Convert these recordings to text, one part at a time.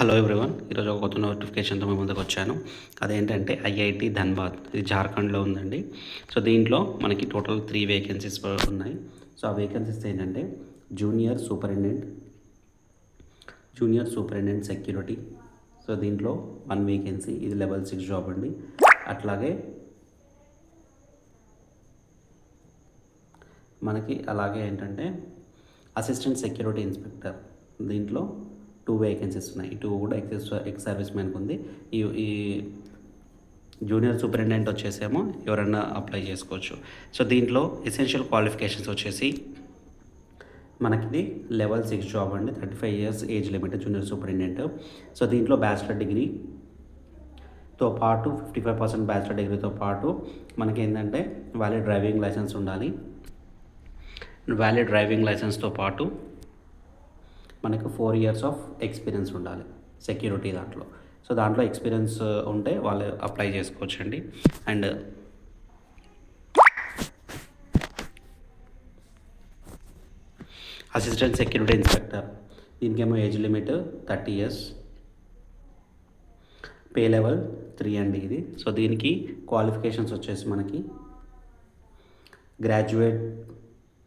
Hello everyone, ఈరోజు ఒక కొత్త నోటిఫికేషన్తో మేము ముందుకు వచ్చాను. అదేంటంటే ఐఐటి ధన్బాద్, ఇది జార్ఖండ్లో ఉందండి. సో దీంట్లో మనకి టోటల్ 3 వేకెన్సీస్ ఉన్నాయి. సో ఆ వేకెన్సీస్ ఏంటంటే జూనియర్ సూపరింటెండెంట్ సెక్యూరిటీ. సో దీంట్లో 1 వేకెన్సీ, ఇది లెవెల్ 6 జాబ్ అండి. అలాగే ఏంటంటే అసిస్టెంట్ సెక్యూరిటీ ఇన్స్పెక్టర్, దీంట్లో 2 వేకెన్సీస్ ఉన్నాయి. 2 కూడా ఎక్స్ సర్వీస్ మ్యాన్కి ఉంది. ఈ జూనియర్ సూపరింటెండెంట్ వచ్చేసేమో ఎవరన్నా అప్లై చేసుకోవచ్చు. సో దీంట్లో ఎసెన్షియల్ క్వాలిఫికేషన్స్ వచ్చేసి మనకిది లెవెల్ 6 జాబ్ అండి. 35 years age limit junior superintendent. So దీంట్లో బ్యాచిలర్ డిగ్రీతో పాటు 55% బ్యాచిలర్ డిగ్రీతో పాటు మనకి ఏంటంటే వ్యాలిడ్ డ్రైవింగ్ లైసెన్స్ ఉండాలి. వ్యాలిడ్ డ్రైవింగ్ లైసెన్స్తో పాటు మనకు 4 years ఆఫ్ ఎక్స్పీరియన్స్ ఉండాలి సెక్యూరిటీ దాంట్లో. సో దాంట్లో ఎక్స్పీరియన్స్ ఉంటే వాళ్ళు అప్లై చేసుకోవచ్చండి. అండ్ అసిస్టెంట్ సెక్యూరిటీ ఇన్స్పెక్టర్, దీనికేమో age limit 30 years, pay level 3 అండి ఇది. సో దీనికి క్వాలిఫికేషన్స్ వచ్చేసి మనకి graduate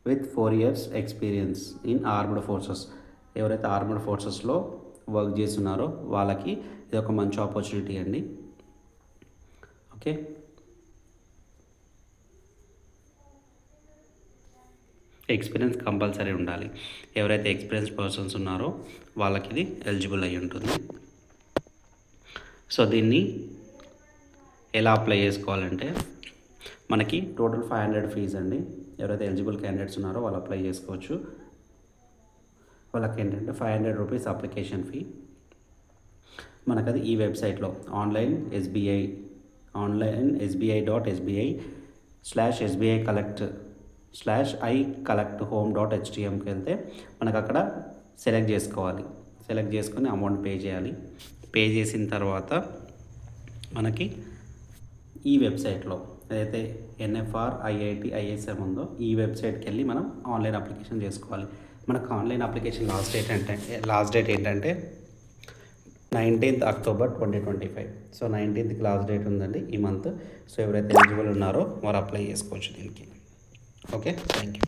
with 4 years experience in armed forces. ఎవరైతే ఆర్మ్డ్ ఫోర్సెస్లో వర్క్ చేస్తున్నారో వాళ్ళకి ఇది ఒక మంచి ఆపర్చునిటీ అండి. ఓకే, ఎక్స్పీరియన్స్ కంపల్సరీ ఉండాలి. ఎవరైతే ఎక్స్పీరియన్స్ పర్సన్స్ ఉన్నారో వాళ్ళకి ఇది ఎలిజిబుల్ అయి ఉంటుంది. సో దీన్ని ఎలా అప్లై చేసుకోవాలంటే మనకి టోటల్ 500 ఫీజ్ అండి. ఎవరైతే ఎలిజిబుల్ క్యాండిడేట్స్ ఉన్నారో వాళ్ళు అప్లై చేసుకోవచ్చు. వాళ్ళకి ఏంటంటే 500 రూపీస్ అప్లికేషన్ ఫీ. మనకది ఈ వెబ్సైట్లో sbi.sbi/sbi-collect/icollecthome.htmకి వెళ్తే మనకు అక్కడ సెలెక్ట్ చేసుకోవాలి. సెలెక్ట్ చేసుకొని అమౌంట్ పే చేయాలి. పే చేసిన తర్వాత మనకి ఈ వెబ్సైట్లో ఏదైతే NFR IIT ISM ఉందో ఈ వెబ్సైట్కి వెళ్ళి మనం ఆన్లైన్ అప్లికేషన్ చేసుకోవాలి. మనకు ఆన్లైన్ అప్లికేషన్ లాస్ట్ డేట్ ఏంటంటే 19th October 2025. So 19th last date ఉందండి ఈ మంత్. సో ఎవరైతే ఎలిజిబుల్ ఉన్నారో వారు అప్లై చేసుకోవచ్చు దీనికి. Okay, thank you.